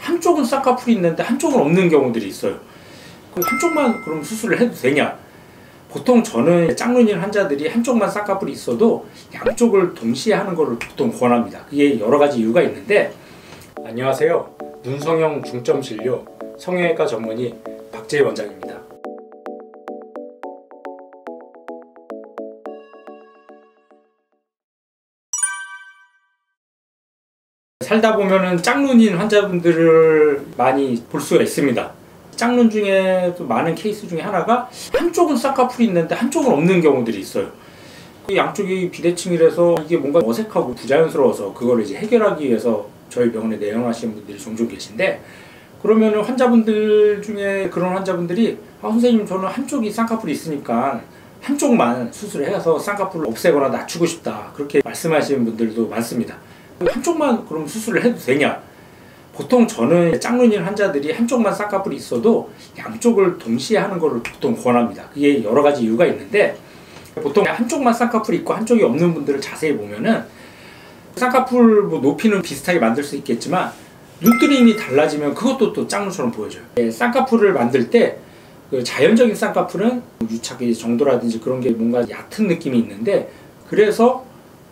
한쪽은 쌍꺼풀이 있는데 한쪽은 없는 경우들이 있어요. 한쪽만 그럼 수술을 해도 되냐? 보통 저는 짝눈인 환자들이 한쪽만 쌍꺼풀이 있어도 양쪽을 동시에 하는 것을 보통 권합니다. 그게 여러 가지 이유가 있는데. 안녕하세요. 눈성형 중점 진료 성형외과 전문의 박재희 원장입니다. 살다 보면은 짝눈인 환자분들을 많이 볼 수가 있습니다. 짝눈 중에 또 많은 케이스 중에 하나가 한쪽은 쌍꺼풀이 있는데 한쪽은 없는 경우들이 있어요. 그 양쪽이 비대칭이라서 이게 뭔가 어색하고 부자연스러워서 그걸 이제 해결하기 위해서 저희 병원에 내원하시는 분들이 종종 계신데, 그러면은 환자분들 중에 그런 환자분들이 선생님 저는 한쪽이 쌍꺼풀이 있으니까 한쪽만 수술을 해서 쌍꺼풀을 없애거나 낮추고 싶다, 그렇게 말씀하시는 분들도 많습니다. 한쪽만 그럼 수술을 해도 되냐? 보통 저는 짝눈인 환자들이 한쪽만 쌍꺼풀이 있어도 양쪽을 동시에 하는 것을 보통 권합니다. 그게 여러 가지 이유가 있는데, 보통 한쪽만 쌍꺼풀이 있고 한쪽이 없는 분들을 자세히 보면은 쌍꺼풀 높이는 비슷하게 만들 수 있겠지만 눈뜨림이 달라지면 그것도 또 짝눈처럼 보여져요. 쌍꺼풀을 만들 때 그 자연적인 쌍꺼풀은 유착의 정도라든지 그런 게 뭔가 얕은 느낌이 있는데, 그래서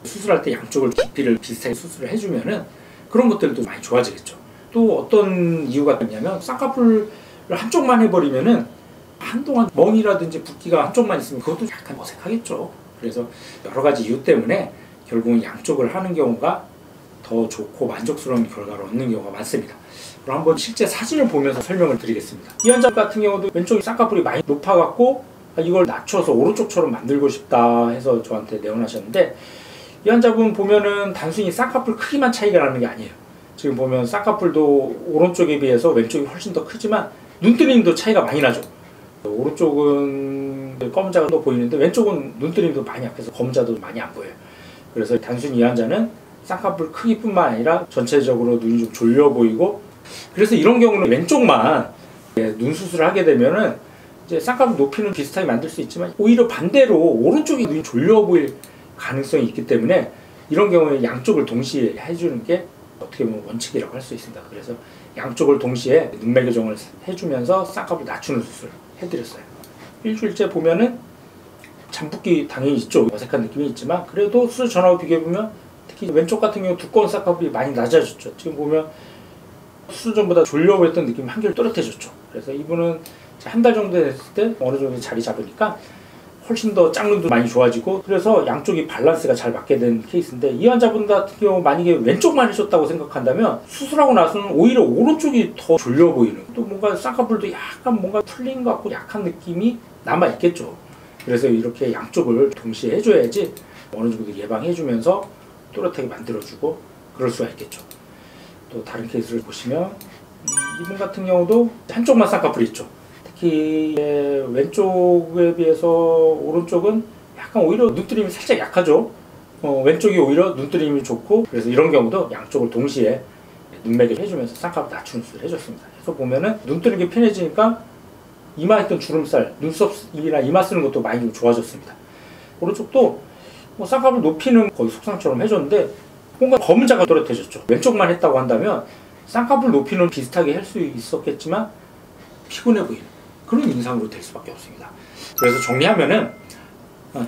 수술할 때 양쪽을 깊이를 비슷하게 수술을 해주면은 그런 것들도 많이 좋아지겠죠. 또 어떤 이유가 있냐면 쌍꺼풀을 한쪽만 해버리면은 한동안 멍이라든지 붓기가 한쪽만 있으면 그것도 약간 어색하겠죠. 그래서 여러 가지 이유 때문에 결국은 양쪽을 하는 경우가 더 좋고 만족스러운 결과를 얻는 경우가 많습니다. 그럼 한번 실제 사진을 보면서 설명을 드리겠습니다. 이 환자 같은 경우도 왼쪽이 쌍꺼풀이 많이 높아갖고 이걸 낮춰서 오른쪽처럼 만들고 싶다 해서 저한테 내원하셨는데, 이 환자분 보면은 단순히 쌍꺼풀 크기만 차이가 나는 게 아니에요. 지금 보면 쌍꺼풀도 오른쪽에 비해서 왼쪽이 훨씬 더 크지만 눈뜨림도 차이가 많이 나죠. 오른쪽은 검은자가 더 보이는데 왼쪽은 눈뜨림도 많이 약해서 검은자도 많이 안 보여요. 그래서 단순히 이 환자는 쌍꺼풀 크기뿐만 아니라 전체적으로 눈이 좀 졸려 보이고, 그래서 이런 경우는 왼쪽만 눈 수술을 하게 되면은 이제 쌍꺼풀 높이는 비슷하게 만들 수 있지만 오히려 반대로 오른쪽이 눈이 졸려 보일 가능성이 있기 때문에 이런 경우에 양쪽을 동시에 해주는 게 어떻게 보면 원칙이라고 할 수 있습니다. 그래서 양쪽을 동시에 눈매 교정을 해주면서 쌍꺼풀 낮추는 수술을 해드렸어요. 일주일째 보면은 잠붓기 당연히 있죠. 어색한 느낌이 있지만 그래도 수술 전하고 비교해보면 특히 왼쪽 같은 경우 두꺼운 쌍꺼풀이 많이 낮아졌죠. 지금 보면 수술 전보다 졸려 보였던 느낌이 한결 또렷해졌죠. 그래서 이분은 한 달 정도 됐을 때 어느 정도 자리 잡으니까 훨씬 더 짝눈도 많이 좋아지고, 그래서 양쪽이 밸런스가 잘 맞게 된 케이스인데, 이 환자분 같은 경우 만약에 왼쪽만 하셨다고 생각한다면 수술하고 나서는 오히려 오른쪽이 더 졸려 보이는, 또 뭔가 쌍꺼풀도 약간 뭔가 풀린 것 같고 약한 느낌이 남아있겠죠. 그래서 이렇게 양쪽을 동시에 해줘야지 어느 정도 예방해주면서 또렷하게 만들어주고 그럴 수가 있겠죠. 또 다른 케이스를 보시면 이분 같은 경우도 한쪽만 쌍꺼풀이 있죠. 특히 왼쪽에 비해서 오른쪽은 약간 오히려 눈뜨림이 살짝 약하죠. 왼쪽이 오히려 눈뜨림이 좋고, 그래서 이런 경우도 양쪽을 동시에 눈매를 해주면서 쌍꺼풀 낮추는 수술을 해줬습니다. 그래서 보면은 눈뜨림이 편해지니까 이마에 있던 주름살, 눈썹이나 이마 쓰는 것도 많이 좀 좋아졌습니다. 오른쪽도 쌍꺼풀 높이는 거의 속상처럼 해줬는데 뭔가 검은자가 또렷해졌죠. 왼쪽만 했다고 한다면 쌍꺼풀 높이는 비슷하게 할 수 있었겠지만 피곤해 보이는 그런 인상으로 될 수밖에 없습니다. 그래서 정리하면은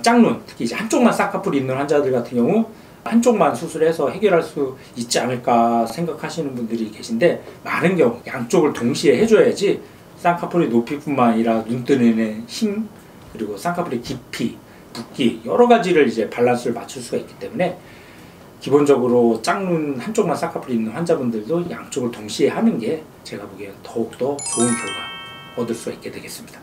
짝눈, 특히 이제 한쪽만 쌍꺼풀이 있는 환자들 같은 경우 한쪽만 수술해서 해결할 수 있지 않을까 생각하시는 분들이 계신데, 많은 경우 양쪽을 동시에 해줘야지 쌍꺼풀의 높이뿐만 아니라 눈뜨는 힘, 그리고 쌍꺼풀의 깊이, 붓기 여러 가지를 이제 밸런스를 맞출 수가 있기 때문에 기본적으로 짝눈 한쪽만 쌍꺼풀이 있는 환자분들도 양쪽을 동시에 하는 게 제가 보기엔 더욱더 좋은 결과 얻을 수 있게 되겠습니다.